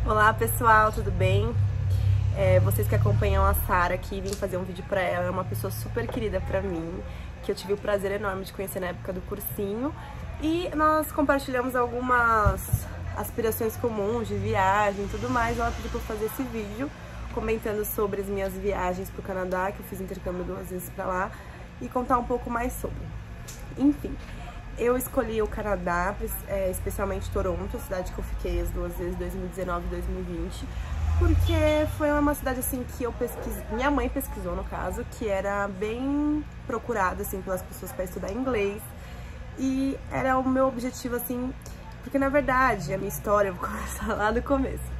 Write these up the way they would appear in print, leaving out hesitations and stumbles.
Olá pessoal, tudo bem? Vocês que acompanham a Sara aqui, vim fazer um vídeo pra ela. É uma pessoa super querida pra mim, que eu tive o prazer enorme de conhecer na época do cursinho. E nós compartilhamos algumas aspirações comuns de viagem e tudo mais. Ela pediu pra eu fazer esse vídeo comentando sobre as minhas viagens pro Canadá, que eu fiz intercâmbio 2 vezes pra lá, e contar um pouco mais sobre. Enfim, eu escolhi o Canadá, especialmente Toronto, a cidade que eu fiquei as 2 vezes, 2019 e 2020, porque foi uma cidade assim que minha mãe pesquisou no caso, que era bem procurada assim pelas pessoas para estudar inglês, e era o meu objetivo assim, porque na verdade a minha história, eu vou começar lá do começo.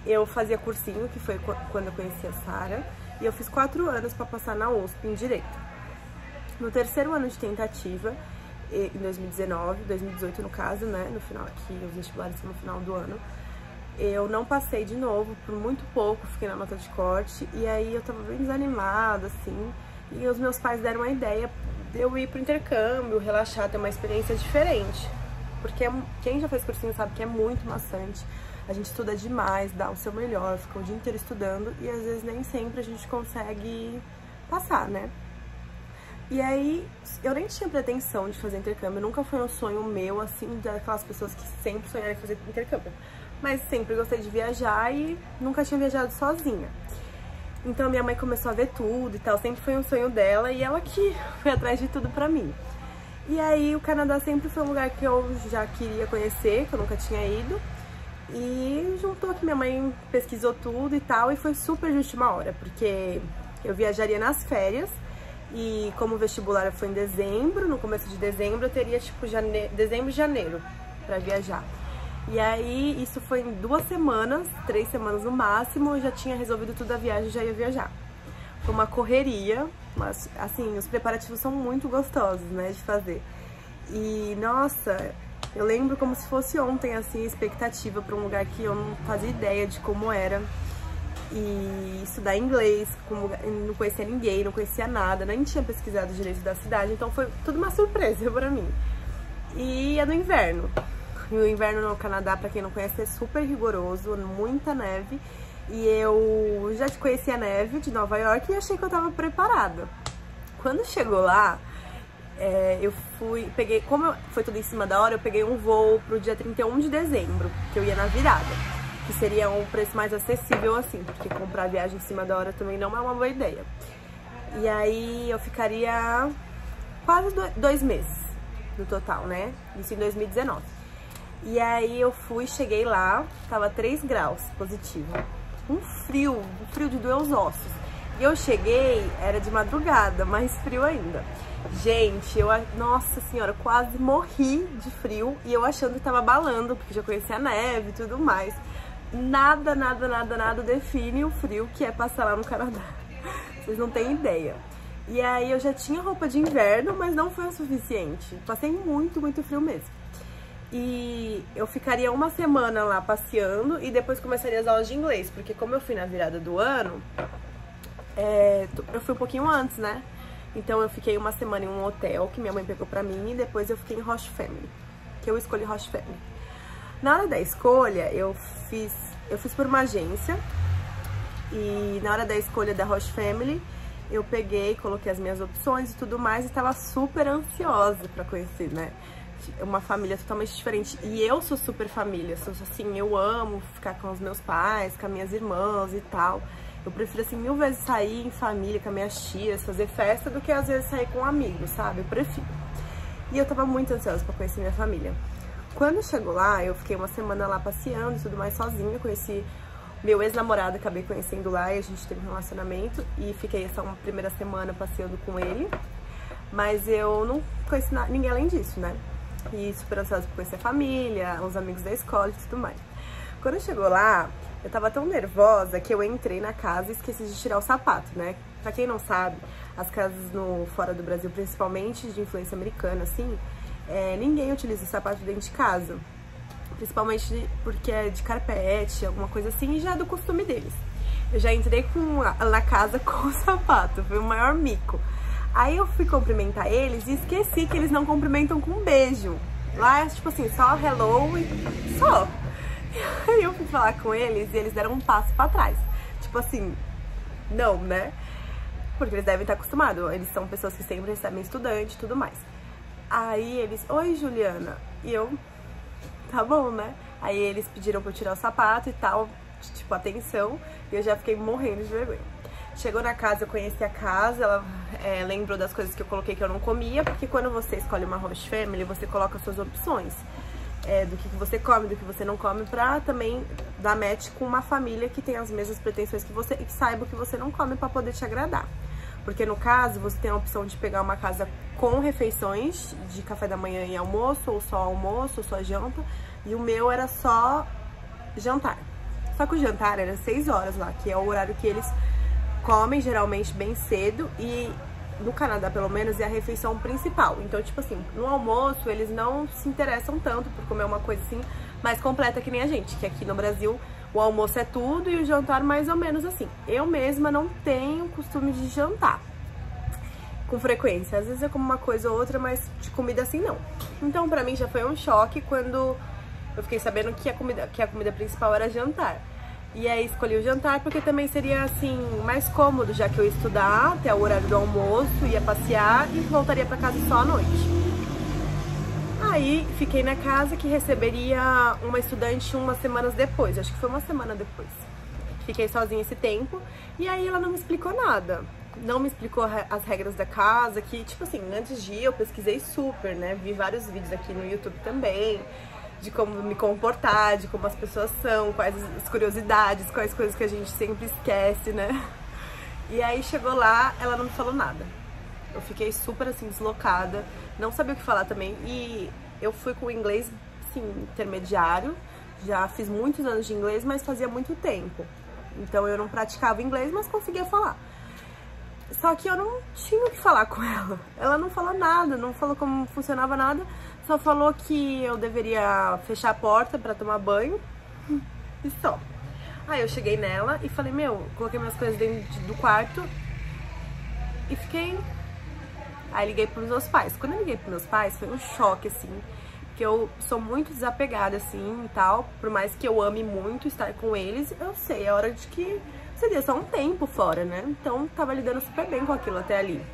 Eu fazia cursinho, que foi quando eu conheci a Sara, e eu fiz 4 anos para passar na USP em Direito. No terceiro ano de tentativa, em 2018 no caso, né, no final aqui, os vestibulares são no final do ano, eu não passei de novo, por muito pouco, fiquei na nota de corte, e aí eu tava bem desanimada, assim, e os meus pais deram a ideia de eu ir pro intercâmbio, relaxar, ter uma experiência diferente, porque quem já fez cursinho sabe que é muito maçante, a gente estuda demais, dá o seu melhor, fica o dia inteiro estudando, e às vezes nem sempre a gente consegue passar, né? E aí, eu nem tinha pretensão de fazer intercâmbio, nunca foi um sonho meu, assim, daquelas pessoas que sempre sonharam em fazer intercâmbio. Mas sempre gostei de viajar e nunca tinha viajado sozinha. Então minha mãe começou a ver tudo e tal, sempre foi um sonho dela e ela que foi atrás de tudo pra mim. E aí o Canadá sempre foi um lugar que eu já queria conhecer, que eu nunca tinha ido. E juntou que minha mãe pesquisou tudo e tal, e foi super de última hora, porque eu viajaria nas férias. E como o vestibular foi em dezembro, no começo de dezembro, eu teria tipo dezembro e janeiro pra viajar. E aí isso foi em 2 semanas, 3 semanas no máximo, eu já tinha resolvido tudo a viagem e já ia viajar. Foi uma correria, mas assim, os preparativos são muito gostosos, né, de fazer. E nossa, eu lembro como se fosse ontem, assim, a expectativa pra um lugar que eu não fazia ideia de como era. E estudar inglês, não conhecia ninguém, não conhecia nada, nem tinha pesquisado direito da cidade, então foi tudo uma surpresa pra mim. E é no inverno. E o inverno no Canadá, pra quem não conhece, é super rigoroso, muita neve. E eu já conhecia a neve de Nova York e achei que eu tava preparada. Quando chegou lá, como foi tudo em cima da hora, eu peguei um voo pro dia 31 de dezembro, que eu ia na virada. Que seria um preço mais acessível assim, porque comprar viagem em cima da hora também não é uma boa ideia. E aí eu ficaria quase 2 meses no total, né? Isso em 2019. E aí eu cheguei lá, tava 3 graus positivo. Um frio de doer os ossos. E eu cheguei, era de madrugada, mais frio ainda. Gente, nossa senhora, quase morri de frio e eu achando que tava abalando, porque já conhecia a neve e tudo mais. Nada define o frio que é passar lá no Canadá. Vocês não têm ideia. E aí eu já tinha roupa de inverno, mas não foi o suficiente. Passei muito frio mesmo. E eu ficaria 1 semana lá passeando e depois começaria as aulas de inglês, porque como eu fui na virada do ano, eu fui um pouquinho antes, né? Então eu fiquei 1 semana em um hotel que minha mãe pegou pra mim e depois eu fiquei em Host Family, que eu escolhi Host Family. Na hora da escolha, eu fiz por uma agência, e na hora da escolha da Host Family, eu coloquei as minhas opções e tudo mais, e tava super ansiosa pra conhecer, né? Uma família totalmente diferente. E eu sou super família, assim, eu amo ficar com os meus pais, com as minhas irmãs e tal. Eu prefiro, assim, 1000 vezes sair em família com as minhas tias, fazer festa, do que às vezes sair com amigos, sabe? Eu prefiro. E eu tava muito ansiosa pra conhecer minha família. Quando chegou lá, eu fiquei 1 semana lá passeando e tudo mais sozinha, conheci meu ex-namorado, acabei conhecendo lá e a gente teve um relacionamento e fiquei essa primeira semana passeando com ele, mas eu não conheci ninguém além disso, né? E super ansiosa por conhecer a família, os amigos da escola e tudo mais. Quando chegou lá, eu tava tão nervosa que eu entrei na casa e esqueci de tirar o sapato, né? Pra quem não sabe, as casas fora do Brasil, principalmente de influência americana, assim, ninguém utiliza o sapato dentro de casa, principalmente porque é de carpete, alguma coisa assim, e já é do costume deles. Eu já entrei na casa com o sapato, foi o maior mico. Aí eu fui cumprimentar eles e esqueci que eles não cumprimentam com um beijo. Lá é tipo assim, só hello e só. Aí eu fui falar com eles e eles deram um passo pra trás. Tipo assim, não, né? Porque eles devem estar acostumados. Eles são pessoas que sempre recebem estudante e tudo mais. Aí eles, oi, Juliana. E eu, tá bom, né? Aí eles pediram pra eu tirar o sapato e tal, tipo, atenção. E eu já fiquei morrendo de vergonha. Chegou na casa, eu conheci a casa, ela lembrou das coisas que eu coloquei que eu não comia, porque quando você escolhe uma host family, você coloca suas opções. Do que você come, do que você não come, pra também dar match com uma família que tem as mesmas pretensões que você e que saiba o que você não come pra poder te agradar. Porque no caso, você tem a opção de pegar uma casa com refeições de café da manhã e almoço, ou só almoço, ou só janta, e o meu era só jantar. Só que o jantar era 6 horas lá, que é o horário que eles comem geralmente bem cedo, e no Canadá, pelo menos, é a refeição principal. Então, tipo assim, no almoço, eles não se interessam tanto por comer uma coisa assim mais completa que nem a gente, que aqui no Brasil o almoço é tudo e o jantar mais ou menos assim. Eu mesma não tenho costume de jantar com frequência. Às vezes eu como uma coisa ou outra, mas de comida assim não. Então, pra mim já foi um choque quando eu fiquei sabendo que a comida principal era jantar. E aí escolhi o jantar porque também seria, assim, mais cômodo, já que eu ia estudar até o horário do almoço, ia passear e voltaria pra casa só à noite. Aí fiquei na casa que receberia uma estudante umas semanas depois, acho que foi uma semana depois. Fiquei sozinha esse tempo e aí ela não me explicou nada. Não me explicou as regras da casa, que, tipo assim, antes de ir eu pesquisei super, né? Vi vários vídeos aqui no YouTube também, de como me comportar, de como as pessoas são, quais as curiosidades, quais coisas que a gente sempre esquece, né? E aí chegou lá, ela não me falou nada. Eu fiquei super, assim, deslocada, não sabia o que falar também. E eu fui com o inglês, assim, intermediário. Já fiz muitos anos de inglês, mas fazia muito tempo. Então eu não praticava inglês, mas conseguia falar. Só que eu não tinha o que falar com ela. Ela não falou nada, não falou como funcionava nada. Só falou que eu deveria fechar a porta pra tomar banho e só. Aí eu cheguei nela e falei, coloquei minhas coisas dentro do quarto e fiquei. Aí liguei pros meus pais. Quando eu liguei pros meus pais, foi um choque, assim, porque eu sou muito desapegada, assim, e tal. Por mais que eu ame muito estar com eles, eu sei, é hora de que seria só um tempo fora, né? Então, tava lidando super bem com aquilo até ali.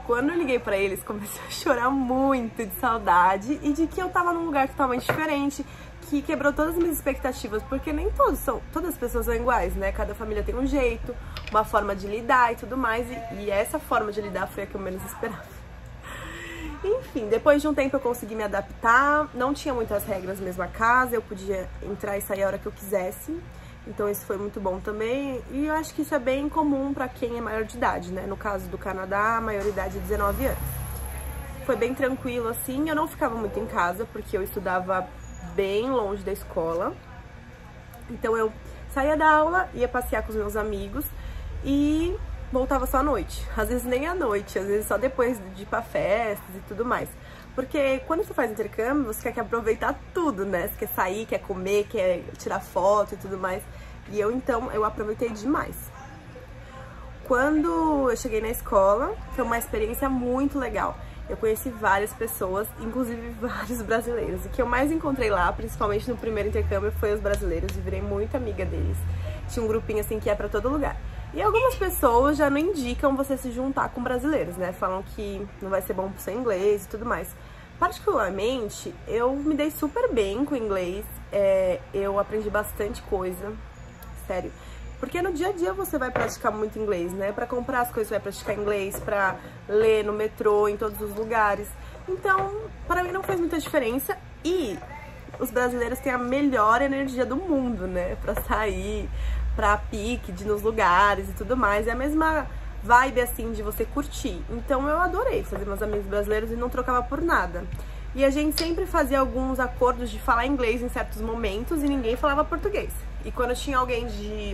Quando eu liguei pra eles, comecei a chorar muito de saudade e de que eu tava num lugar totalmente diferente, que quebrou todas as minhas expectativas, porque nem todas as pessoas são iguais, né? Cada família tem um jeito, uma forma de lidar e tudo mais, e essa forma de lidar foi a que eu menos esperava. Enfim, depois de um tempo eu consegui me adaptar, não tinha muitas regras mesmo a casa, eu podia entrar e sair a hora que eu quisesse. Então isso foi muito bom também, e eu acho que isso é bem comum pra quem é maior de idade, né? No caso do Canadá, a maioridade é 19 anos. Foi bem tranquilo, assim, eu não ficava muito em casa, porque eu estudava bem longe da escola. Então eu saía da aula, ia passear com os meus amigos e voltava só à noite. Às vezes nem à noite, às vezes só depois de ir pra festas e tudo mais. Porque quando você faz intercâmbio, você quer aproveitar tudo, né? Você quer sair, quer comer, quer tirar foto e tudo mais. E então, eu aproveitei demais. Quando eu cheguei na escola, foi uma experiência muito legal. Eu conheci várias pessoas, inclusive vários brasileiros. O que eu mais encontrei lá, principalmente no primeiro intercâmbio, foi os brasileiros. E virei muito amiga deles. Tinha um grupinho assim que ia pra todo lugar. E algumas pessoas já não indicam você se juntar com brasileiros, né? Falam que não vai ser bom pro seu inglês e tudo mais. Particularmente, eu me dei super bem com o inglês. Eu aprendi bastante coisa, sério. Porque no dia a dia você vai praticar muito inglês, né? Pra comprar as coisas você vai praticar inglês, pra ler no metrô, em todos os lugares. Então, para mim não fez muita diferença. E os brasileiros têm a melhor energia do mundo, né? Pra sair, pra pique, de ir nos lugares e tudo mais. É a mesma vibe, assim, de você curtir. Então eu adorei fazer meus amigos brasileiros e não trocava por nada. E a gente sempre fazia alguns acordos de falar inglês em certos momentos e ninguém falava português. E quando tinha alguém de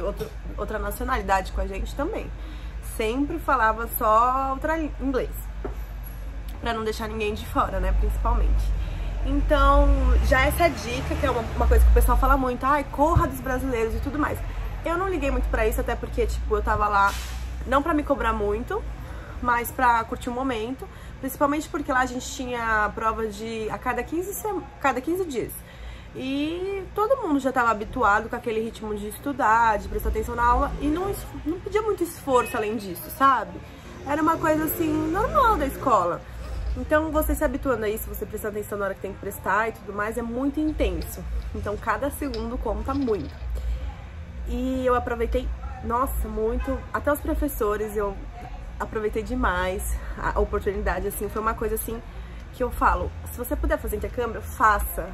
outra nacionalidade com a gente também, sempre falava só inglês. Pra não deixar ninguém de fora, né, principalmente. Então, já essa dica, que é uma coisa que o pessoal fala muito, ai, corra dos brasileiros e tudo mais. Eu não liguei muito pra isso, até porque, tipo, eu tava lá não pra me cobrar muito, mas pra curtir o momento. Principalmente porque lá a gente tinha prova a cada 15 dias. E todo mundo já estava habituado com aquele ritmo de estudar, de prestar atenção na aula, e não pedia muito esforço além disso, sabe? Era uma coisa assim, normal da escola. Então você se habituando a isso, você prestando atenção na hora que tem que prestar e tudo mais, é muito intenso. Então cada segundo conta muito. E eu aproveitei, nossa, muito, até os professores, eu aproveitei demais a oportunidade, assim, foi uma coisa assim que eu falo, se você puder fazer intercâmbio, faça.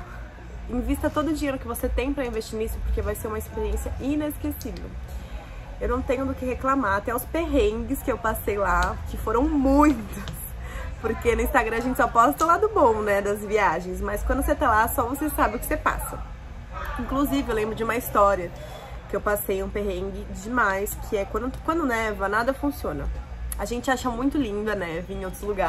Invista todo o dinheiro que você tem pra investir nisso, porque vai ser uma experiência inesquecível. Eu não tenho do que reclamar, até os perrengues que eu passei lá, que foram muitos. Porque no Instagram a gente só posta o lado bom, né, das viagens. Mas quando você tá lá, só você sabe o que você passa. Inclusive, eu lembro de uma história que eu passei um perrengue demais, que é quando neva, nada funciona. A gente acha muito linda a neve em outros lugares.